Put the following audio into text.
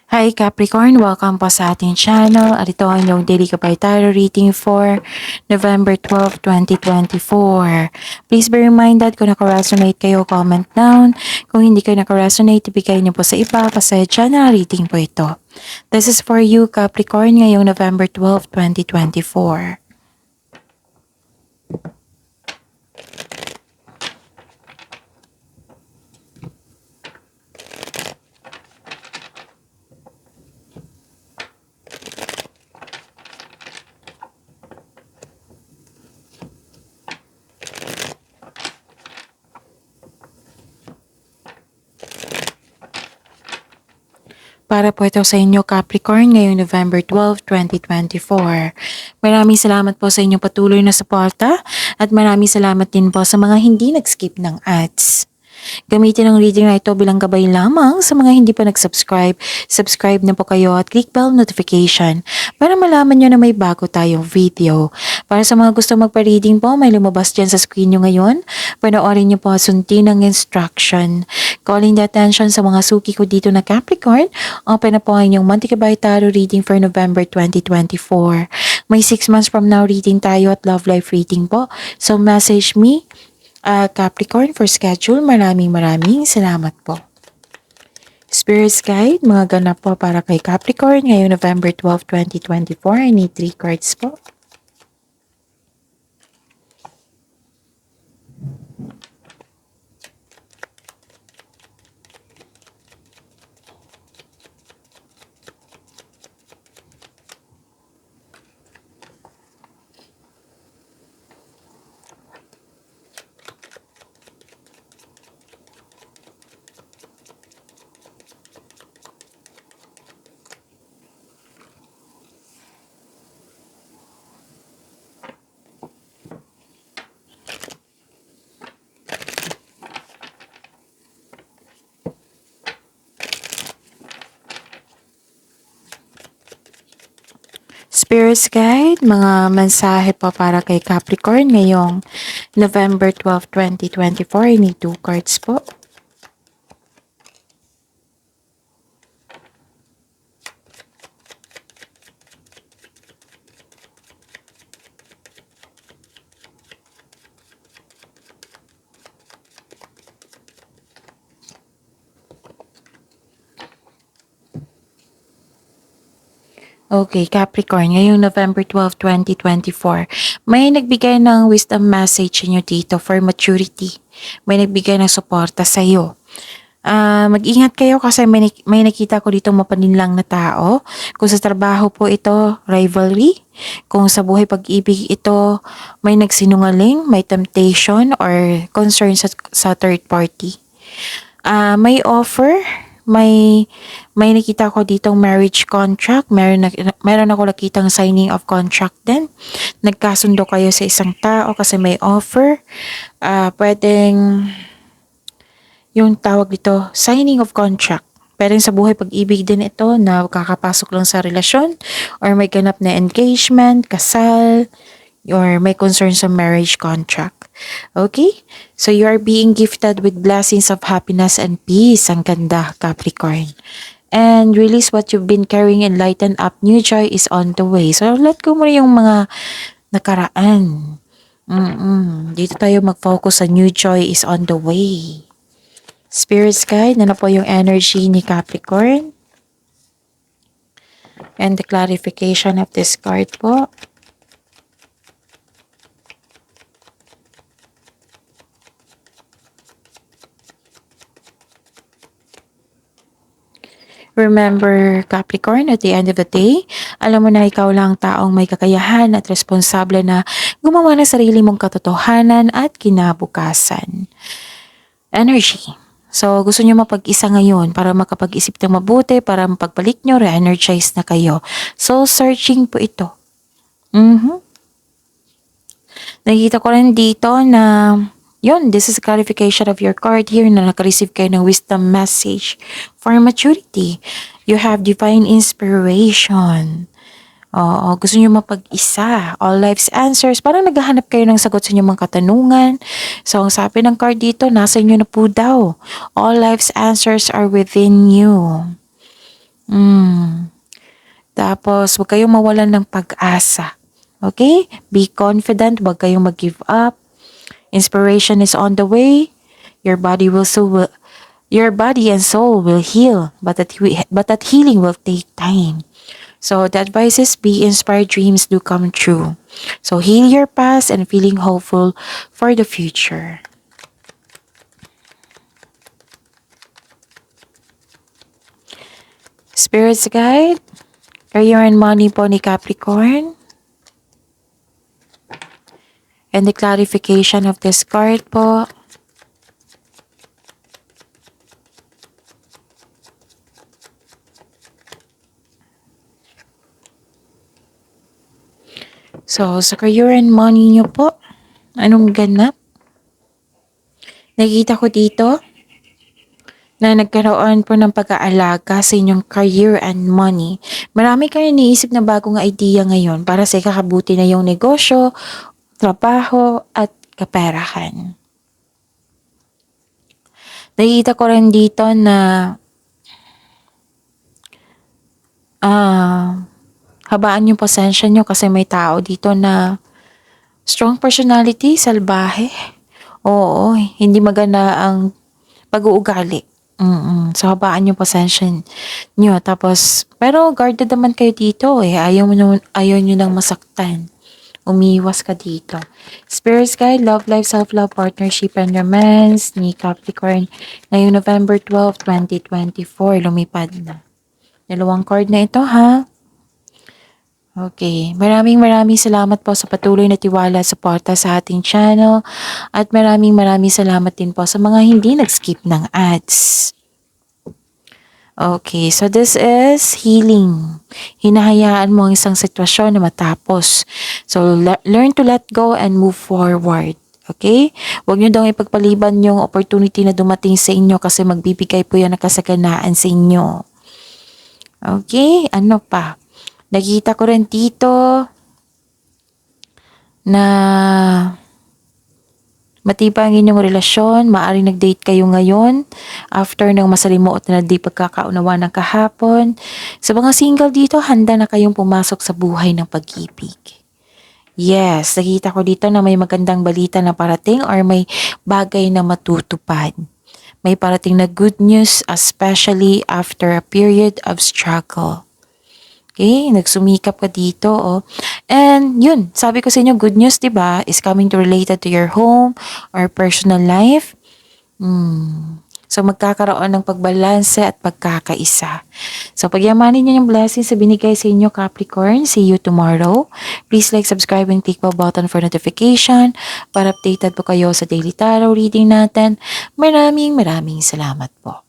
Hi Capricorn! Welcome po sa ating channel at ito ang inyong daily kapay tarot reading for November 12, 2024. Please be reminded kung naka-resonate kayo, comment down. Kung hindi kayo naka-resonate, ibigay niyo po sa iba kasi channel reading po ito. This is for you Capricorn ngayong November 12, 2024. Para po ito sa inyo Capricorn ngayong November 12, 2024. Maraming salamat po sa inyong patuloy na suporta at maraming salamat din po sa mga hindi nag-skip ng ads. Gamitin ang reading na ito bilang gabay lamang sa mga hindi pa nag-subscribe. Subscribe na po kayo at click bell notification para malaman nyo na may bago tayong video. Para sa mga gusto magpa-reading po, may lumabas dyan sa screen nyo ngayon. Panoorin nyo po at sundin ang instruction. Calling the attention sa mga suki ko dito na Capricorn, open na po ang inyong Monthly Kabay Tarot reading for November 2024. May 6 months from now reading tayo at love life reading po. So message me Capricorn for schedule. Maraming salamat po. Spirits Guide, mga ganap po para kay Capricorn ngayong November 12, 2024. I need 3 cards po. Spirits Guide, mga mensahe po para kay Capricorn ngayong November 12, 2024. I need 2 cards po. Okay, Capricorn, ngayong November 12, 2024, may nagbigay ng wisdom message inyo dito for maturity. May nagbigay ng suporta sa iyo. Mag-ingat kayo kasi may nakita ko dito mapaninlang na tao. Kung sa trabaho po ito, rivalry. Kung sa buhay pag-ibig ito, may nagsinungaling, may temptation or concern sa third party. May offer, may nakita ko ditong marriage contract, meron ako nakitang signing of contract din. Nagkasundo kayo sa isang tao kasi may offer. Pwedeng yung tawag dito, signing of contract. Pwedeng sa buhay pag-ibig din ito na kakapasok lang sa relasyon or may ganap na engagement, kasal, or may concern sa marriage contract. Okay? So you are being gifted with blessings of happiness and peace. Ang ganda, Capricorn. And release what you've been carrying and lighten up. New joy is on the way. So let go mo yung mga nakaraan. Dito tayo mag-focus sa new joy is on the way. Spirits Guide, na po yung energy ni Capricorn. And the clarification of this card po. Remember, Capricorn, at the end of the day, alam mo na ikaw lang taong may kakayahan at responsable na gumawa ng sarili mong katotohanan at kinabukasan. Energy. So, gusto nyo mapag-isa ngayon para makapag-isip ng mabuti, para mapagbalik nyo, re-energize na kayo. Soul searching po ito. Nakikita ko rin dito na yun, this is a clarification of your card here na nakareceive kayo ng wisdom message for maturity. You have divine inspiration. Oo, gusto nyo mapag-isa. All life's answers. Parang naghahanap kayo ng sagot sa inyong mga katanungan. So, ang sabi ng card dito, nasa inyo na po daw. All life's answers are within you. Tapos, huwag kayong mawalan ng pag-asa. Okay? Be confident. Huwag kayong mag-give up. Inspiration is on the way. Your body your body and soul will heal, but that healing will take time. So the advice is be inspired, dreams do come true. So heal your past and feeling hopeful for the future. Spirits guide, career and money po ni Capricorn. And the clarification of this card po. So, sa career and money nyo po, anong ganap? Nakita ko dito na nagkaroon po ng pag-aalaga sa inyong career and money. Marami kayo iniisip na bagong idea ngayon para sa ikakabuti na yung negosyo, trabaho, at kaperahan. Nakita ko rin dito na habaan yung pasensya nyo kasi may tao dito na strong personality, salbahe. Oo, hindi maganda ang pag-uugali. So, habaan yung pasensya nyo. Tapos, pero guarded naman kayo dito eh. Ayaw nyo nang masaktan. Umiwas ka dito. Spirits guide, love life, self-love, partnership, and romance ni Capricorn. Ngayong November 12, 2024, lumipad na. Dalawang card na ito, ha? Okay. Maraming salamat po sa patuloy na tiwala at suporta sa ating channel. At maraming salamat din po sa mga hindi nag-skip ng ads. Okay, so this is healing. Hinahayaan mo ang isang sitwasyon na matapos. So, learn to let go and move forward. Okay? Huwag nyo daw ipagpaliban yung opportunity na dumating sa inyo kasi magbibigay po yan ng kasaganaan sa inyo. Okay? Ano pa? Nakita ko rin dito na matibay ang inyong relasyon, maaaring nag-date kayo ngayon after ng masalimuot na di pagkakaunawa ng kahapon. Sa mga single dito, handa na kayong pumasok sa buhay ng pag-ibig. Yes, nakita ko dito na may magandang balita na parating or may bagay na matutupad. May parating na good news, especially after a period of struggle. Okay, nagsumikap ka dito, oh. And yun, sabi ko sa inyo, good news, diba, is coming to related to your home or personal life. So, magkakaroon ng pagbalanse at pagkakaisa. So, pagyamanin niyo yung blessings sa binigay sa inyo, Capricorn. See you tomorrow. Please like, subscribe, and click the button for notification para updated po kayo sa daily tarot reading natin. Maraming salamat po.